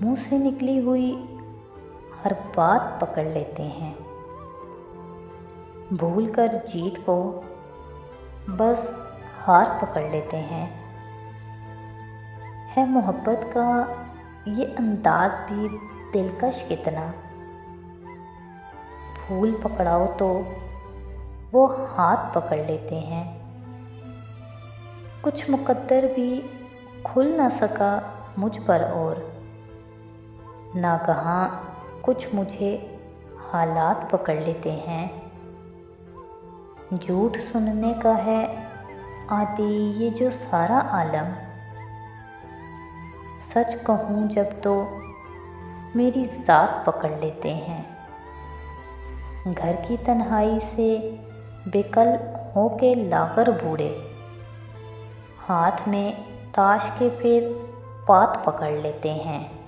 मुंह से निकली हुई हर बात पकड़ लेते हैं, भूलकर जीत को बस हार पकड़ लेते हैं। है मोहब्बत का ये अंदाज भी दिलकश कितना, फूल पकड़ाओ तो वो हाथ पकड़ लेते हैं। कुछ मुकद्दर भी खुल ना सका मुझ पर और नागहां कुछ मुझे हालात पकड़ लेते हैं। झूठ सुनने का है आदि ये जो सारा आलम, सच कहूँ जब तो मेरी ज़ात पकड़ लेते हैं। घर की तन्हाई से बेकल हो के लाकर बूढ़े, हाथ में ताश के फिर पात पकड़ लेते हैं।